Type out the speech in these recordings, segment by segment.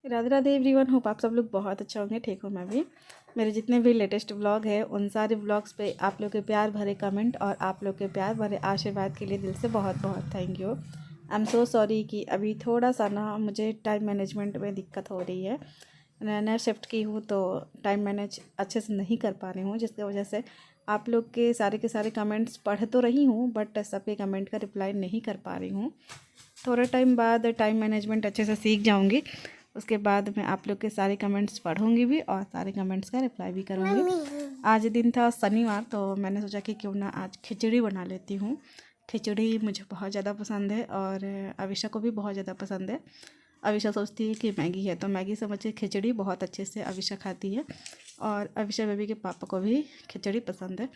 Radhe Radhe everyone, hope आप सब लोग बहुत अच्छा होंगे। ठीक हूँ मैं भी। मेरे जितने भी लेटेस्ट व्लॉग है उन सारे व्लॉग्स पे आप लोग के प्यार भरे कमेंट और आप लोग के प्यार भरे आशीर्वाद के लिए दिल से बहुत बहुत thank you. I am so sorry कि अभी थोड़ा सा ना मुझे टाइम मैनेजमेंट में दिक्कत हो रही है। नया नया शिफ्ट की हूँ तो टाइम मैनेज अच्छे से नहीं कर पा रही हूँ, जिसकी वजह से आप लोग के सारे कमेंट्स पढ़ तो रही हूँ बट सबके कमेंट का रिप्लाई नहीं कर पा रही हूँ। थोड़े टाइम बाद टाइम मैनेजमेंट अच्छे से सीख जाऊँगी, उसके बाद मैं आप लोग के सारे कमेंट्स पढ़ूंगी भी और सारे कमेंट्स का रिप्लाई भी करूँगी। आज दिन था शनिवार तो मैंने सोचा कि क्यों ना आज खिचड़ी बना लेती हूँ। खिचड़ी मुझे बहुत ज़्यादा पसंद है और अविशा को भी बहुत ज़्यादा पसंद है। अविशा सोचती है कि मैगी है तो मैगी समझे खिचड़ी बहुत अच्छे से अविशा खाती है और अविशा बेबी के पापा को भी खिचड़ी पसंद है।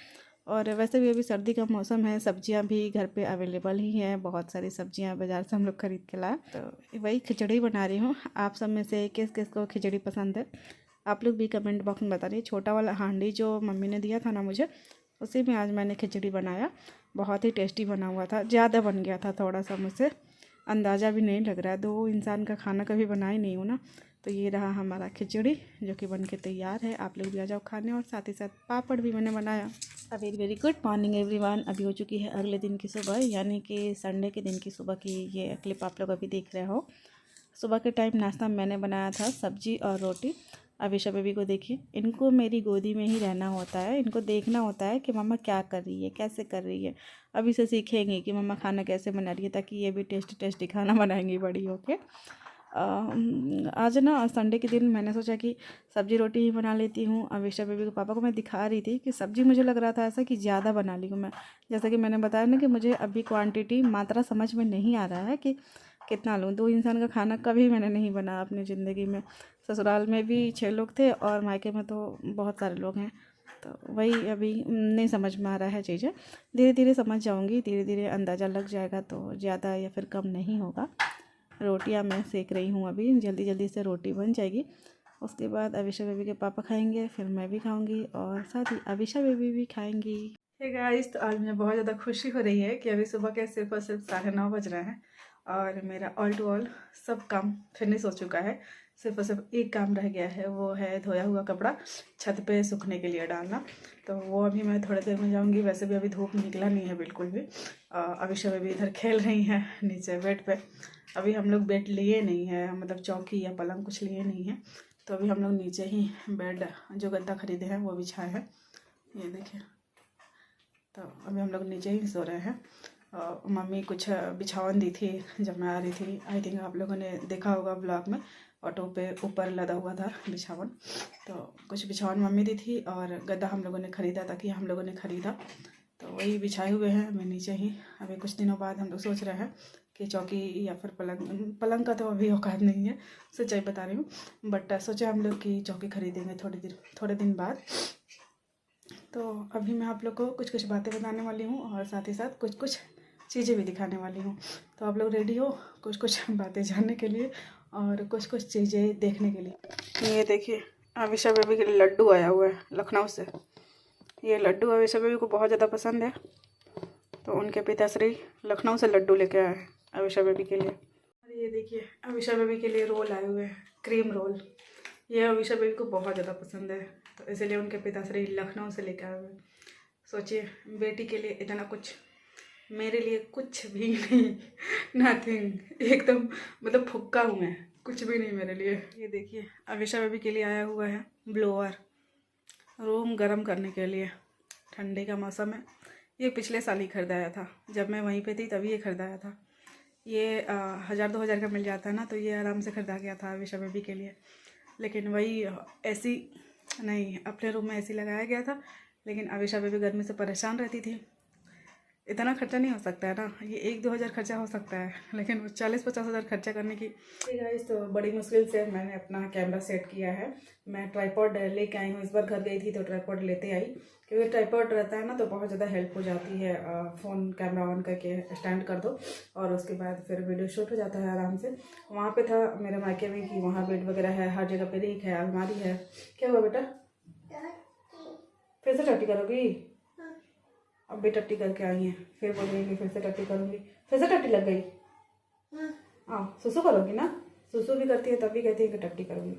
और वैसे भी अभी सर्दी का मौसम है, सब्जियां भी घर पे अवेलेबल ही हैं, बहुत सारी सब्जियां बाज़ार से हम लोग खरीद के लाए तो वही खिचड़ी बना रही हूँ। आप सब में से किस किस को खिचड़ी पसंद है आप लोग भी कमेंट बॉक्स में बता रही। छोटा वाला हांडी जो मम्मी ने दिया था ना मुझे, उसी में आज मैंने खिचड़ी बनाया। बहुत ही टेस्टी बना हुआ था, ज़्यादा बन गया था थोड़ा सा, मुझसे अंदाज़ा भी नहीं लग रहा है। 2 इंसान का खाना कभी बना ही नहीं हूँ ना। तो ये रहा हमारा खिचड़ी जो कि बन के तैयार है। आप लोग भी आ जाओ खाने। और साथ ही साथ पापड़ भी मैंने बनाया। A very very good morning everyone. अभी हो चुकी है अगले दिन की सुबह, यानी कि संडे के दिन की सुबह की ये क्लिप आप लोग अभी देख रहे हो। सुबह के टाइम नाश्ता मैंने बनाया था सब्जी और रोटी। अविशा बेबी को देखिए, इनको मेरी गोदी में ही रहना होता है, इनको देखना होता है कि मम्मा क्या कर रही है, कैसे कर रही है। अभी से सीखेंगे कि मम्मा खाना कैसे बना रही है, ताकि ये भी टेस्टी खाना बनाएंगी बड़ी होके। आज ना संडे के दिन मैंने सोचा कि सब्जी रोटी ही बना लेती हूँ। अविशा बेबी को पापा को मैं दिखा रही थी कि सब्जी मुझे लग रहा था ऐसा कि ज़्यादा बना ली हूँ मैं। जैसा कि मैंने बताया ना कि मुझे अभी क्वांटिटी मात्रा समझ में नहीं आ रहा है कि कितना लूँ। 2 इंसान का खाना कभी मैंने नहीं बनाया अपनी ज़िंदगी में। ससुराल में भी 6 लोग थे और मायके में तो बहुत सारे लोग हैं, तो वही अभी नहीं समझ में आ रहा है चीज़ें। धीरे धीरे समझ जाऊँगी, धीरे धीरे अंदाज़ा लग जाएगा तो ज़्यादा या फिर कम नहीं होगा। रोटियां मैं सेक रही हूँ, अभी जल्दी जल्दी से रोटी बन जाएगी। उसके बाद अविशा बेबी के पापा खाएंगे, फिर मैं भी खाऊंगी और साथ ही अविशा बेबी भी खाएंगी। हे गाइस, तो आज मुझे बहुत ज़्यादा खुशी हो रही है कि अभी सुबह के सिर्फ और सिर्फ 9:30 बज रहे हैं और मेरा ऑल टू ऑल सब काम फिनिश हो चुका है। सिर्फ और सिर्फ एक काम रह गया है, वो है धोया हुआ कपड़ा छत पे सूखने के लिए डालना। तो वो अभी मैं थोड़ी देर में जाऊंगी। वैसे भी अभी धूप निकला नहीं है बिल्कुल भी। अविशा बेबी इधर खेल रही हैं नीचे बेड पे। अभी हम लोग बेड लिए नहीं है, मतलब चौकी या पलंग कुछ लिए नहीं है, तो अभी हम लोग नीचे ही बेड जो गद्दा खरीदे हैं वो बिछाए हैं, ये देखिए। तो अभी हम लोग नीचे ही सो रहे हैं। मम्मी कुछ बिछावन दी थी जब मैं आ रही थी, आई थिंक आप लोगों ने देखा होगा ब्लॉग में। ऑटो पे ऊपर लदा हुआ था बिछावन, तो कुछ बिछावन मम्मी दी थी और गद्दा हम लोगों ने ख़रीदा, ताकि हम लोगों ने ख़रीदा तो वही बिछाए हुए हैं मैं नीचे ही। अभी कुछ दिनों बाद हम लोग सोच रहे हैं कि चौकी या फिर पलंग का तो अभी औकात नहीं है, सच्चाई बता रही हूँ। बट सोचा हम लोग कि चौकी खरीदेंगे थोड़े दिन बाद। तो अभी मैं आप लोग को कुछ कुछ बातें बताने वाली हूँ और साथ ही साथ कुछ कुछ चीज़ें भी दिखाने वाली हूँ। तो आप लोग रेडी हो कुछ कुछ बातें जानने के लिए और कुछ कुछ चीज़ें देखने के लिए। ये देखिए, अविशा बेबी के लिए लड्डू आया हुआ है लखनऊ से। ये लड्डू अविशा बेबी को बहुत ज़्यादा पसंद है, तो उनके पिताश्री लखनऊ से लड्डू लेके आए हैं अविशा बेबी के लिए। और ये देखिए, अविशा बेबी के लिए रोल आए हुए हैं, क्रीम रोल। ये अविशा बेबी को बहुत ज़्यादा पसंद है, तो इसलिए उनके पिताश्री लखनऊ से लेकर आए हुए हैं। सोचिए, बेटी के लिए इतना कुछ, मेरे लिए कुछ भी नहीं, नथिंग, एकदम मतलब फुक्का हूँ मैं, कुछ भी नहीं मेरे लिए। ये देखिए, अविशा बेबी के लिए आया हुआ है ब्लोअर, रूम गर्म करने के लिए। ठंडी का मौसम है। ये पिछले साल ही खरीदाया था, जब मैं वहीं पे थी तभी ये खरीदाया था। ये 1000-2000 का मिल जाता है ना, तो ये आराम से खरीदा गया था अविशा बेबी के लिए। लेकिन वही एसी नहीं, अपने रूम में एसी लगाया गया था, लेकिन अविशा बेबी गर्मी से परेशान रहती थी। इतना खर्चा नहीं हो सकता है ना, ये 1-2 हज़ार खर्चा हो सकता है, लेकिन वो 40-50 हज़ार खर्चा करने की। गाइस, तो बड़ी मुश्किल से मैंने अपना कैमरा सेट किया है। मैं ट्राईपॉड लेके आई हूँ, इस बार घर गई थी तो ट्राईपॉड लेते आई, क्योंकि ट्राईपॉड रहता है ना तो बहुत ज़्यादा हेल्प हो जाती है। फ़ोन कैमरा ऑन करके स्टैंड कर दो और उसके बाद फिर वीडियो शूट हो जाता है आराम से। वहाँ पे था मेरे मायके में कि वहाँ बेड वगैरह है, हर जगह पे रेक है, अलमारी है। क्या हुआ बेटा, फिर से टट्टी करोगी? अब भी टट्टी करके आई हैं, फिर बोलेंगे फिर से टट्टी करूँगी, फिर से टट्टी लग गई। हाँ, सुसु करोगी ना? सुसु भी करती है तब भी कहती है कि टट्टी करूँगी।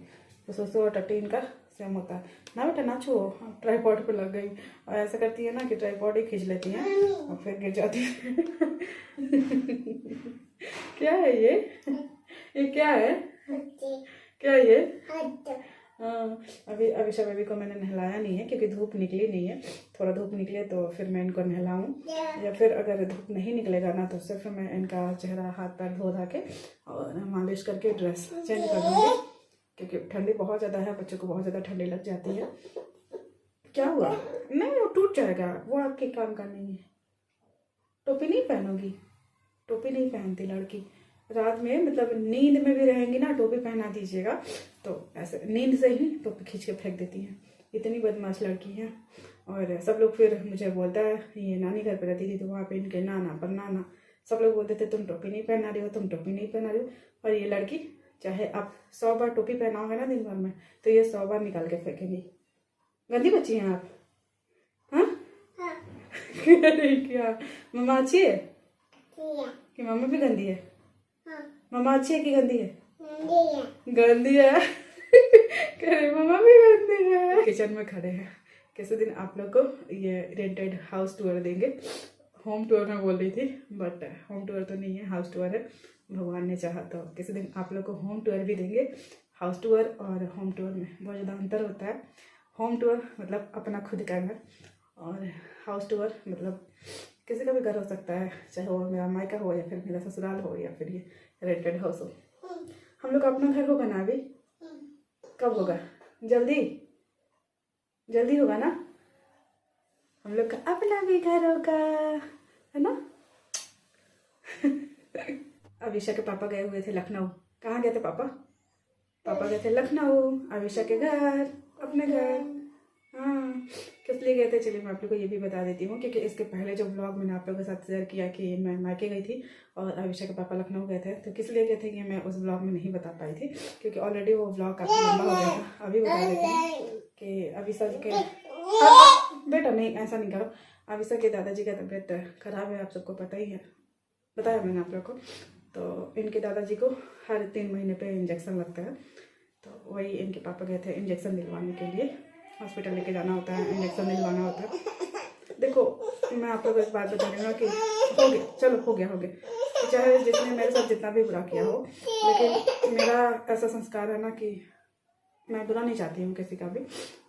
तो सुसु और टट्टी इनका सेम होता है ना। बेटा ना छुओ, ट्राईपॉड पे लग गई। और ऐसा करती है ना कि ट्राईपॉड ही खींच लेती हैं और फिर गिर जाती है। क्या है ये क्या है? क्या है ये? हाँ, अभी अभिषा बेबी को मैंने नहलाया नहीं है क्योंकि धूप निकली नहीं है। थोड़ा धूप निकले तो फिर मैं इनको नहलाऊँ, या फिर अगर धूप नहीं निकलेगा ना तो सिर्फ मैं इनका चेहरा हाथ पैर धो धा के और मालिश करके ड्रेस चेंज कर दूँगी, क्योंकि ठंडी बहुत ज़्यादा है, बच्चों को बहुत ज़्यादा ठंडी लग जाती है। क्या हुआ? नहीं, वो टूट जाएगा, वो आपके काम का नहीं है। टोपी नहीं पहनोगी? टोपी नहीं पहनती लड़की। रात में मतलब नींद में भी रहेंगी ना, टोपी पहना दीजिएगा तो ऐसे नींद से ही टोपी खींच के फेंक देती हैं। इतनी बदमाश लड़की है। और सब लोग फिर मुझे बोलता है, ये नानी घर पे रहती थी तो वहाँ पे इनके नाना पर नाना सब लोग बोलते थे तुम टोपी नहीं पहना रही हो, तुम टोपी नहीं पहना रही हो। और ये लड़की चाहे आप 100 बार टोपी पहनाओगे ना दिन भर में तो ये 100 बार निकाल के फेंकेंगी। गंदी बच्ची हैं आप? हाँ क्या मम्मा अच्छी है कि मम्मा भी गंदी है? मम्मा अच्छी है कि गंदी है? गंदी है। करे मम्मा भी गंदी है। किचन में खड़े हैं। किसी दिन आप लोग को ये रेंटेड हाउस टूर देंगे। होम टूर में बोल रही थी बट होम टूर तो नहीं है, हाउस टूर है। भगवान ने चाहा तो किसी दिन आप लोग को होम टूर भी देंगे। हाउस टूर और होम टूर में बहुत ज़्यादा अंतर होता है। होम टूर मतलब अपना खुद का घर, और हाउस टूर मतलब किसी का भी घर हो सकता है, चाहे वो मेरा मायका हो या फिर मेरा ससुराल हो या फिर ये रेंटेड हाउस हो। हम लोग का अपना घर होगा ना अभी? कब होगा? जल्दी जल्दी होगा ना? हम लोग का अपना भी घर होगा, है ना? अभिषा के पापा गए हुए थे लखनऊ। कहाँ गए थे पापा? पापा गए थे लखनऊ, अभिषा के घर, अपने घर। हाँ, किस लिए गए थे चलिए मैं आप लोग को ये भी बता देती हूँ, क्योंकि इसके पहले जो ब्लॉग मैंने आप लोगों के साथ शेयर किया कि मैं मायके गई थी और अभिषा के पापा लखनऊ गए थे, तो किस लिए गए थे ये मैं उस ब्लॉग में नहीं बता पाई थी क्योंकि ऑलरेडी वो ब्लॉग काफ़ी लंबा हो गया था। अभी बता देती हूँ कि अभिषा के बेटा नहीं ऐसा नहीं करो। अभिषा के दादाजी का तबीयत खराब है, आप सबको पता ही है, बताया मैंने आप लोग को। तो इनके दादाजी को हर 3 महीने पे इंजेक्शन लगता है, तो वही इनके पापा गए थे इंजेक्शन दिलवाने के लिए। हॉस्पिटल लेके जाना होता है, इंजेक्शन दिलवाना होता है। देखो मैं आप लोगों को इस बात बता रही हूँ कि हो गया, चलो हो गया चाहे जिसने मेरे साथ जितना भी बुरा किया हो, लेकिन मेरा ऐसा संस्कार है ना कि मैं बुरा नहीं चाहती हूँ किसी का भी।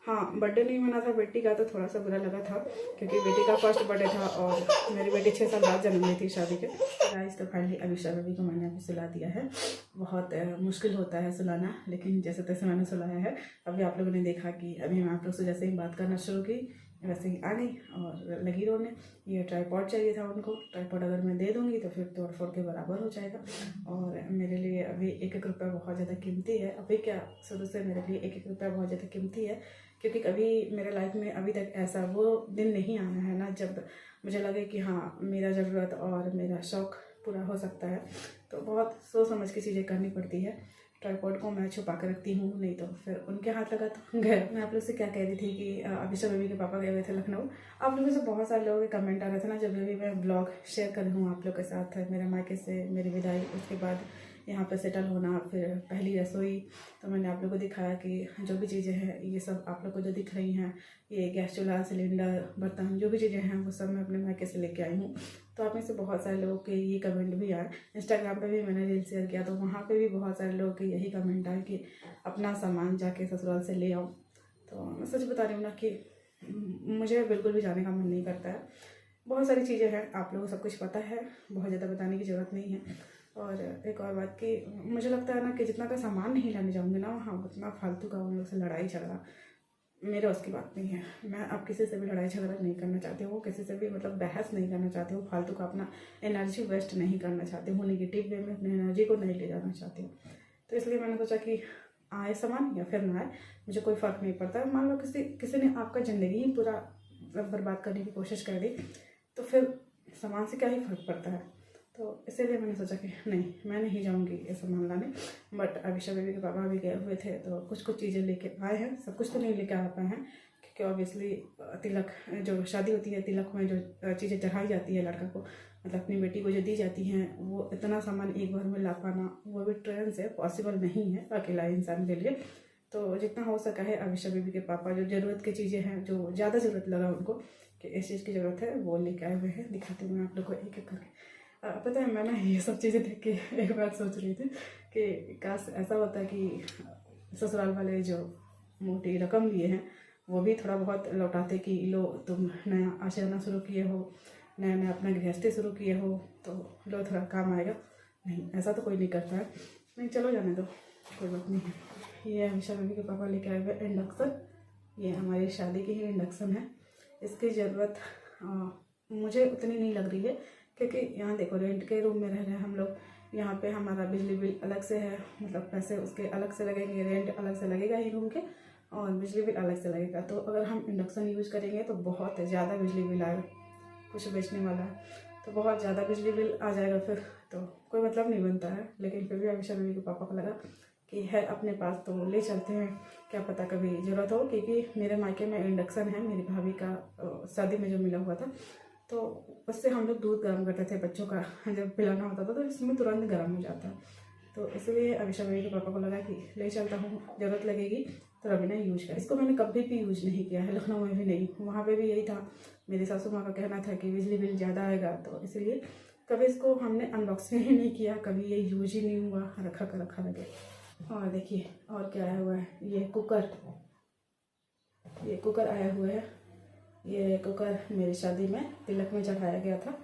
हाँ, बर्थडे नहीं मना था बेटी का तो थोड़ा सा बुरा लगा था क्योंकि बेटी का फर्स्ट बर्थडे था और मेरी बेटी 6 साल बाद जन्म ली थी शादी के। गाइस तो फाइनली अभिषा बेबी को मैंने अभी सुला दिया है। बहुत मुश्किल होता है सुलाना, लेकिन जैसे तैसे मैंने सुलाया है। अभी आप लोगों ने देखा कि अभी मैं आप लोग से जैसे ही बात करना शुरू की वैसे ही आ गई और लगी रोने। ये ट्राईपॉड चाहिए था उनको, ट्राईपॉड अगर मैं दे दूँगी तो फिर तोड़ फोड़ के बराबर हो जाएगा। और मेरे लिए अभी 1-1 रुपया बहुत ज़्यादा कीमती है। अभी क्या, शुरू से मेरे लिए 1-1 रुपया बहुत ज़्यादा कीमती है, क्योंकि कभी मेरे लाइफ में अभी तक ऐसा वो दिन नहीं आना है ना जब मुझे लगे कि हाँ मेरा ज़रूरत और मेरा शौक़ पूरा हो सकता है। तो बहुत सोच समझ के चीज़ें करनी पड़ती है। ट्राईपॉड को मैं छुपा कर रखती हूँ, नहीं तो फिर उनके हाथ लगा तो गया। मैं आप लोग से क्या कह रही थी कि अभिषा बेबी के पापा गए हुए थे लखनऊ। आप लोगों से बहुत सारे लोगों के कमेंट आ रहे थे ना जब भी मैं ब्लॉग शेयर कर रही हूँ आप लोग के साथ, मेरे मायके से मेरी विदाई, उसके बाद यहाँ पर सेटल होना, फिर पहली रसोई। तो मैंने आप लोग को दिखाया कि जो भी चीज़ें हैं ये सब आप लोग को जो दिख रही हैं, ये गैस चूल्हा, सिलेंडर, बर्तन, जो भी चीज़ें हैं वो सब मैं अपने मायके से लेके आई हूँ। तो आप में से बहुत सारे लोगों के ये कमेंट भी आए। इंस्टाग्राम पे भी मैंने रील शेयर किया तो वहाँ पे भी बहुत सारे लोगों के यही कमेंट आए कि अपना सामान जाके ससुराल से ले आओ। तो मैं सच बता रही हूँ ना कि मुझे बिल्कुल भी जाने का मन नहीं करता है। बहुत सारी चीज़ें हैं, आप लोगों को सब कुछ पता है, बहुत ज़्यादा बताने की ज़रूरत नहीं है। और एक और बात कि मुझे लगता है ना कि जितना का सामान नहीं लाने जाऊँगी ना वहाँ, उतना फालतू का उन लोग से लड़ाई झगड़ा मेरे उसकी बात नहीं है। मैं अब किसी से भी लड़ाई झगड़ा नहीं करना चाहती हूँ, किसी से भी मतलब बहस नहीं करना चाहती हूँ, फालतू का अपना एनर्जी वेस्ट नहीं करना चाहती हूँ, नेगेटिव वे में अपनी एनर्जी को नहीं ले जाना चाहती हूँ। तो इसलिए मैंने सोचा कि आए सामान या फिर ना आए, मुझे कोई फ़र्क नहीं पड़ता। मान लो किसी ने आपका ज़िंदगी ही पूरा बर्बाद करने की कोशिश कर दी तो फिर सामान से क्या ही फ़र्क पड़ता है। तो इसीलिए मैंने सोचा कि नहीं, मैं नहीं जाऊंगी ये सामान लाने। बट अभिषा बेबी के पापा भी गए हुए थे तो कुछ चीज़ें लेके आए हैं, सब कुछ तो नहीं लेके आ पाए हैं क्योंकि ऑब्वियसली तिलक जो शादी होती है, तिलक में जो चीज़ें चढ़ाई जाती है लड़का को, मतलब अपनी बेटी को जो दी जाती हैं वो इतना सामान एक बार में ला पाना, वो भी ट्रेन से पॉसिबल नहीं है अकेला इंसान के लिए। तो जितना हो सका है अविशा बेबी के पापा जो ज़रूरत की चीज़ें हैं, जो ज़्यादा ज़रूरत लगा उनको कि इस चीज़ की ज़रूरत है, वो लेके आए हुए हैं। दिखाती हूँ मैं आप लोग को एक एक करके। पता है मैं ना ये सब चीज़ें देख के एक बार सोच रही थी कि काश ऐसा होता है कि ससुराल वाले जो मोटी रकम लिए हैं वो भी थोड़ा बहुत लौटाते कि लो तुम नया आचरना शुरू किए हो, नया नया अपना गृहस्थी शुरू किए हो, तो लो थोड़ा काम आएगा। नहीं, ऐसा तो कोई नहीं करता है। नहीं, चलो जाने दो, कोई बात नहीं है। ये अविशा बेबी के पापा लेके आए हुए इंडक्शन। ये हमारी शादी की ही इंडक्शन है। इसकी ज़रूरत मुझे उतनी नहीं लग रही है, क्योंकि यहाँ देखो रेंट के रूम में रह रहे हैं हम लोग। यहाँ पे हमारा बिजली बिल अलग से है, मतलब पैसे उसके अलग से लगेंगे, रेंट अलग से लगेगा ही रूम के, और बिजली बिल अलग से लगेगा। तो अगर हम इंडक्शन यूज़ करेंगे तो बहुत ज़्यादा बिजली बिल आएगा। कुछ बेचने वाला है तो बहुत ज़्यादा बिजली बिल आ जाएगा, फिर तो कोई मतलब नहीं बनता है। लेकिन फिर भी अविशा बेबी के पापा को लगा कि है अपने पास तो ले चलते हैं, क्या पता कभी ज़रूरत हो। क्योंकि मेरे मायके में इंडक्शन है, मेरी भाभी का शादी में जो मिला हुआ था, तो उससे हम लोग दूध गर्म करते थे बच्चों का, जब पिलाना होता था तो इसमें तुरंत गर्म हो जाता है। तो इसलिए अविशा बेबी के पापा को लगा कि ले चलता हूँ, ज़रूरत लगेगी तो रवीना यूज कर। इसको मैंने कभी भी यूज नहीं किया है, लखनऊ में भी नहीं, वहाँ पे भी यही था। मेरी सासू माँ का कहना था कि बिजली बिल ज़्यादा आएगा, तो इसलिए कभी इसको हमने अनबॉक्सिंग ही नहीं किया, कभी ये यूज ही नहीं हुआ, रखा कर रखा लगे। और देखिए और क्या आया हुआ है, ये कुकर आया हुआ है। ये कुकर मेरी शादी में तिलक में चढ़ाया गया था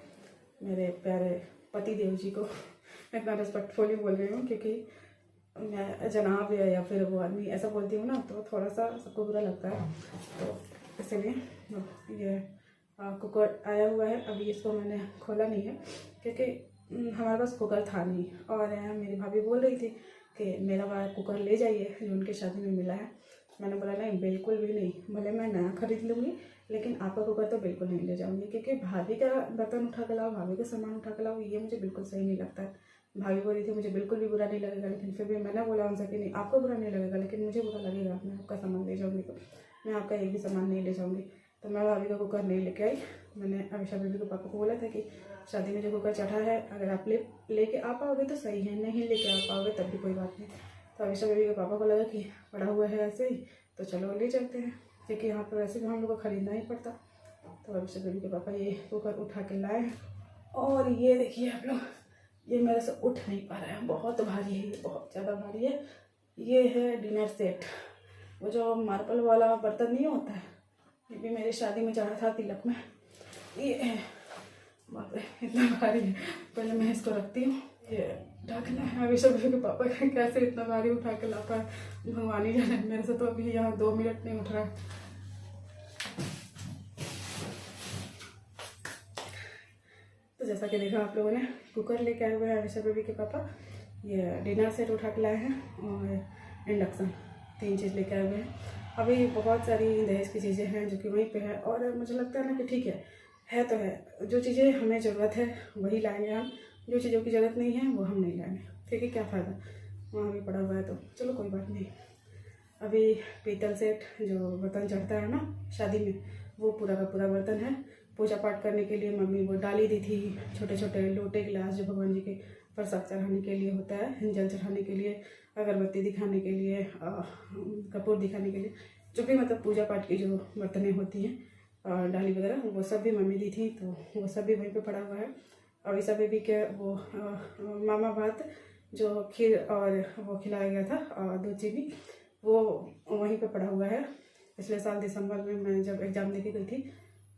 मेरे प्यारे पति देव जी को। इतना रिस्पेक्टफुली बोल रही हूँ, क्योंकि मैं जनाब या फिर वो आदमी ऐसा बोलती हूँ ना, तो थोड़ा सा सबको बुरा लगता है, तो इसलिए ये कुकर आया हुआ है। अभी इसको मैंने खोला नहीं है, क्योंकि हमारे पास कुकर था नहीं। और मेरी भाभी बोल रही थी कि मेरा वाला कुकर ले जाइए जो उनकी शादी में मिला है। मैंने बोला नहीं, बिल्कुल भी नहीं, भले मैं नया खरीद लूँगी, लेकिन आपका कुकर तो बिल्कुल नहीं ले जाऊँगी, क्योंकि भाभी का बर्तन उठा के लाओ, भाभी का सामान उठा के लाओ, ये मुझे बिल्कुल सही नहीं लगता है। भाभी बोल रही थी मुझे बिल्कुल भी बुरा नहीं लगेगा, लेकिन फिर भी मैंने बोला उनसे कि नहीं, आपको बुरा नहीं लगेगा, लेकिन मुझे बुरा लगेगा। मैं आपका सामान ले जाऊँगी तो मैं आपका एक भी सामान नहीं ले जाऊँगी। तो मैं भाभी का कुकर नहीं लेके आई। मैंने अविशा बेबी के पापा को बोला था कि शादी में जो कुकर चढ़ा है, अगर आप लेके आ पाओगे तो सही है, नहीं लेके आ पाओगे तब भी कोई बात नहीं। तो अविशा बेबी के पापा को लगा कि पड़ा हुआ है ऐसे ही, तो चलो ले चलते हैं, क्योंकि यहाँ पर वैसे भी हम लोग को ख़रीदना ही पड़ता। तो अविशा बेबी के पापा ये कुकर उठा के लाए। और ये देखिए आप लोग, ये मेरे से उठ नहीं पा रहा है, बहुत भारी है, ये बहुत ज़्यादा भारी है। ये है डिनर सेट, वो जो मार्बल वाला बर्तन नहीं होता है, ये भी मेरी शादी में चढ़ा था तिलक में। ये है, बाप रे इतना भारी है। पहले मैं इसको रखती हूँ, ये ढकना है। अविशा बेबी के पापा कैसे इतना भारी उठा के ला पाए, भगवान ही जाने। मेरे से तो अभी यहाँ 2 मिनट नहीं उठ रहा है। तो जैसा कि देखा आप लोगों ने, कुकर लेके आए हुए हैं अविशा बेबी के पापा, ये डिनर सेट उठा के लाए हैं, और इंडक्शन, 3 चीज़ लेके आए हुए हैं। अभी बहुत सारी दहेज की चीज़ें हैं जो कि वहीं पे है, और मुझे लगता है ना कि ठीक है तो है। जो चीज़ें हमें ज़रूरत है वही लाएंगे हम, जो चीज़ों की ज़रूरत नहीं है वो हम नहीं लाएंगे, क्योंकि क्या फ़ायदा, वहाँ भी पड़ा हुआ है। तो चलो कोई बात नहीं। अभी पीतल सेट जो बर्तन चढ़ता है ना शादी में, वो पूरा का पूरा बर्तन है। पूजा पाठ करने के लिए मम्मी वो डाली दी थी, छोटे छोटे लोटे गिलास जो भगवान जी के प्रसाद चढ़ाने के लिए होता है, जल चढ़ाने के लिए, अगरबत्ती दिखाने के लिए, कपूर दिखाने के लिए, जो भी मतलब पूजा पाठ की जो बर्तनें होती हैं, डाली वगैरह, वो सब भी मम्मी दी थी। तो वो सब भी वहीं पे पड़ा हुआ है। और इस बेबी के वो मामा भात जो खीर और वो खिलाया गया था, और 2 चीनी, वो वहीं पे पड़ा हुआ है। पिछले साल दिसंबर में मैं जब एग्ज़ाम देके गई थी,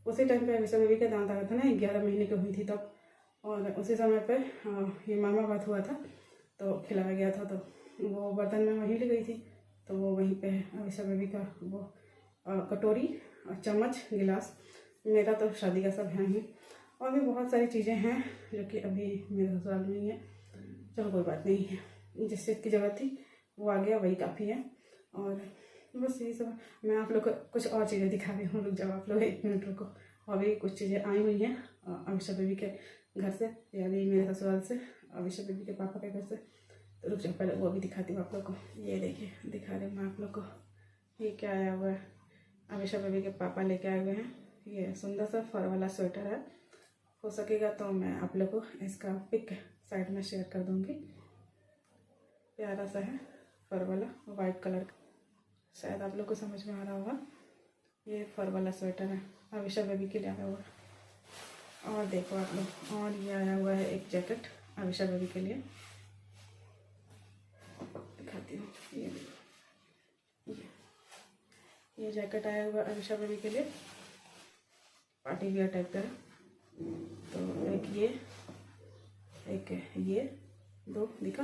उसी टाइम पे अविशा बेबी का दांत आया था ना, 11 महीने की हुई थी तब, और उसी समय पे ये मामा भात हुआ था तो खिलाया गया था। तो वो बर्तन में वहीं ले गई थी, तो वो वहीं पे है अविशा बेबी का वो कटोरी, चम्मच, गिलास। मेरा तो शादी का सब है ही, और भी बहुत सारी चीज़ें हैं जो कि अभी मेरे ससुराल में ही है। चलो कोई बात नहीं है, जिस चीज़ की ज़रूरत थी वो आ गया, वही काफ़ी है। और बस यही सब। मैं आप लोग को कुछ और चीज़ें दिखा रही हूँ, रुक जाओ आप लोग 1 मिनट रुको। और भी कुछ चीज़ें आई हुई हैं अविशा बेबी के घर से, यानी मेरे ससुराल से, अविशा बेबी के पापा के घर से। तो रुक जाओ, पहले वो भी दिखाती हूँ आप लोग को। ये देखिए, दिखा रही हूँ मैं आप लोग को, ये क्या आया हुआ है। अविशा बेबी के पापा लेके आए हुए हैं, ये सुंदर सा फर वाला स्वेटर है, हो सकेगा तो मैं आप लोगों को इसका पिक साइड में शेयर कर दूँगी। प्यारा सा है फर वाला वाइट कलर का, शायद आप लोग को समझ में आ रहा होगा। ये फर वाला स्वेटर है, अविशा बेबी के लिए आया हुआ है। और देखो आप लोग, और ये आया हुआ है एक जैकेट अविशा बेबी के लिए, दिखाती हूँ। ये जैकेट आया हुआ है अविशा बेबी के लिए, पार्टी वियर टाइप का है। तो एक ये दो दिखा,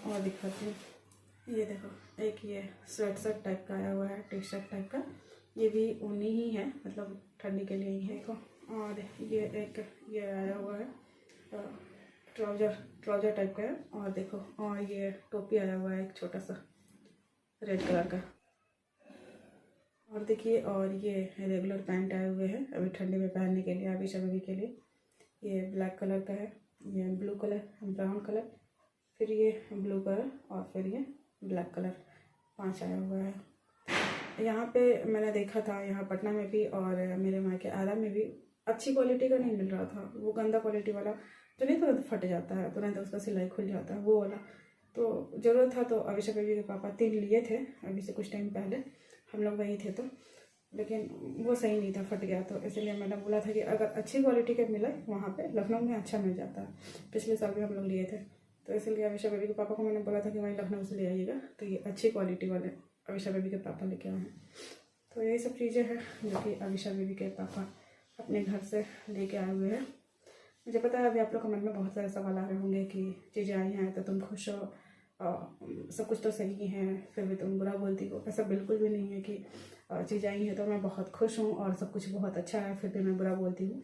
और दिखाती हूँ। ये देखो, एक ये स्वेट शर्ट टाइप का आया हुआ है, टी शर्ट टाइप का, ये भी ऊनी ही है, मतलब ठंडी के लिए ही है। देखो, और ये आया हुआ है ट्राउजर टाइप का है। और देखो, और ये टोपी आया हुआ है एक छोटा सा रेड कलर का। और देखिए, और ये रेगुलर पैंट आए हुए हैं अभी ठंडी में पहनने के लिए, अविशा बेबी के लिए। ये ब्लैक कलर का है, ये ब्लू कलर, ब्राउन कलर, फिर ये ब्लू कलर, और फिर ये ब्लैक कलर, 5 आया हुआ है। यहाँ पे मैंने देखा था, यहाँ पटना में भी और मेरे मायके आरा में भी अच्छी क्वालिटी का नहीं मिल रहा था। वो गंदा क्वालिटी वाला जो नहीं, तुरंत फट जाता है, तुरंत उसका सिलाई खुल जाता है, वो वाला। तो ज़रूरत था तो अविशा बेबी के पापा 3 लिए थे अभी से कुछ टाइम पहले, हम लोग वहीं थे तो, लेकिन वो सही नहीं था, फट गया। तो इसलिए मैंने बोला था कि अगर अच्छी क्वालिटी का मिले वहाँ पे लखनऊ में अच्छा मिल जाता है। पिछले साल भी हम लोग लिए थे, तो इसलिए अविशा बेबी के पापा को मैंने बोला था कि वहीं लखनऊ से ले आइएगा। तो ये अच्छी क्वालिटी वाले अविशा बेबी के पापा लेके आए हैं। तो यही सब चीज़ें हैं जो कि अविशा बेबी के पापा अपने घर से लेके आए हुए हैं। मुझे पता है अभी आप लोग के मन में बहुत सारे सवाल आ रहे होंगे कि चीज़ें आई हैं तो तुम खुश हो, सब कुछ तो सही है, फिर भी तुम बुरा बोलती हो। ऐसा बिल्कुल भी नहीं है कि चीज़ आई है तो मैं बहुत खुश हूँ और सब कुछ बहुत अच्छा है फिर भी मैं बुरा बोलती हूँ।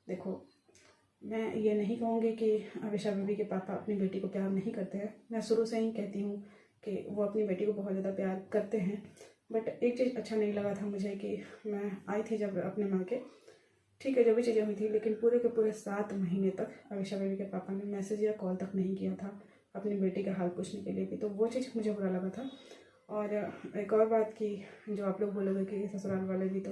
देखो, मैं ये नहीं कहूँगी कि अविशा बेबी के पापा अपनी बेटी को प्यार नहीं करते हैं। मैं शुरू से ही कहती हूँ कि वो अपनी बेटी को बहुत ज़्यादा प्यार करते हैं। बट एक चीज़ अच्छा नहीं लगा था मुझे कि मैं आई थी जब अपने माँ के, ठीक है जो भी चीज़ें हुई थी, लेकिन पूरे के पूरे 7 महीने तक अविशा बेबी के पापा ने मैसेज या कॉल तक नहीं किया था अपनी बेटी का हाल पूछने के लिए भी। तो वो चीज़ मुझे बुरा लगा था। और एक और बात कि जो आप लोग बोलोगे कि ससुराल वाले भी तो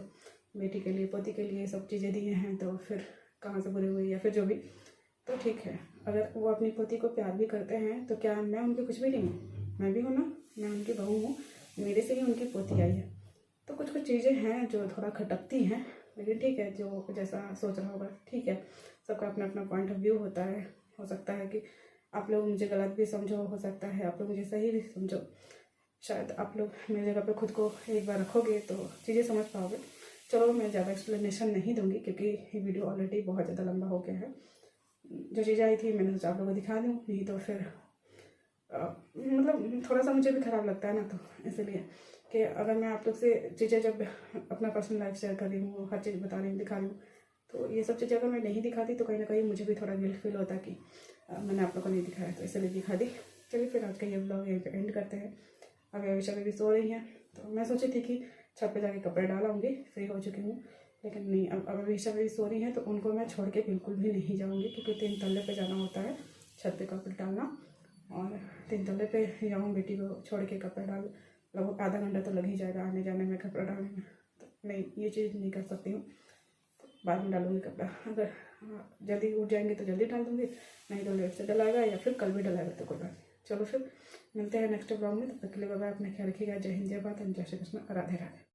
बेटी के लिए, पोती के लिए सब चीज़ें दिए हैं, तो फिर कहाँ से बुरी हुई या फिर जो भी। तो ठीक है, अगर वो अपनी पोती को प्यार भी करते हैं तो क्या मैं उनकी कुछ भी नहीं हूँ? मैं भी हूँ ना, मैं उनकी बहू हूँ, मेरे से ही उनकी पोती आई है। तो कुछ चीज़ें हैं जो थोड़ा खटकती हैं, लेकिन ठीक है, जो जैसा सोच रहा होगा ठीक है, सबका अपना अपना पॉइंट ऑफ व्यू होता है। हो सकता है कि आप लोग मुझे गलत भी समझो, हो सकता है आप लोग मुझे सही भी समझो। शायद आप लोग मेरी जगह पे खुद को एक बार रखोगे तो चीज़ें समझ पाओगे। चलो, मैं ज़्यादा एक्सप्लेनेशन नहीं दूंगी क्योंकि ये वीडियो ऑलरेडी बहुत ज़्यादा लंबा हो गया है। जो चीज़ें आई थी मैंने सोचा आप लोगों को दिखा दूँ, नहीं तो फिर मतलब थोड़ा सा मुझे भी ख़राब लगता है ना, तो इसलिए कि अगर मैं आप लोग से चीज़ें जब अपना पर्सनल लाइफ शेयर कर रही हूँ, हर चीज़ बता रही हूँ, दिखा रही हूँ, तो ये सब चीज़ें अगर मैं नहीं दिखाती तो कहीं ना कहीं मुझे भी थोड़ा गिल्ट फील होता कि मैंने आप लोग को नहीं दिखाया, तो इसलिए दिखा दी। चलिए फिर आज का ये व्लॉग यहीं पे एंड करते हैं। अभी अविशा बेबी सो रही हैं, तो मैं सोची थी कि छत पे जाके कपड़े डालाऊंगी, फ्री हो चुकी हूँ, लेकिन नहीं, अब अविशा बेबी सो रही हैं तो उनको मैं छोड़ के बिल्कुल भी नहीं जाऊँगी क्योंकि 3 तल्ले पे जाना होता है छत पे कपड़े डालना, और 3 तल्ले पे जाऊँ बेटी को छोड़ के कपड़े डाल, लगभग आधा घंटा तो लग ही जाएगा आने जाने में, कपड़ा डालने में। तो नहीं, ये चीज़ नहीं कर सकती हूँ, तो बाद में डालूंगी कपड़ा। अगर जल्दी उठ जाएंगे तो जल्दी डाल दूँगी, नहीं तो लेट से डलाएगा या फिर कल भी डलाएगा तो कोई बात नहीं। चलो फिर मिलते हैं नेक्स्ट ब्लॉग में, तब तक के लिए बाय बाय, अपना ख्याल रखिएगा। जय हिंद, जय भारत, जय श्री कृष्ण, राधे राधे।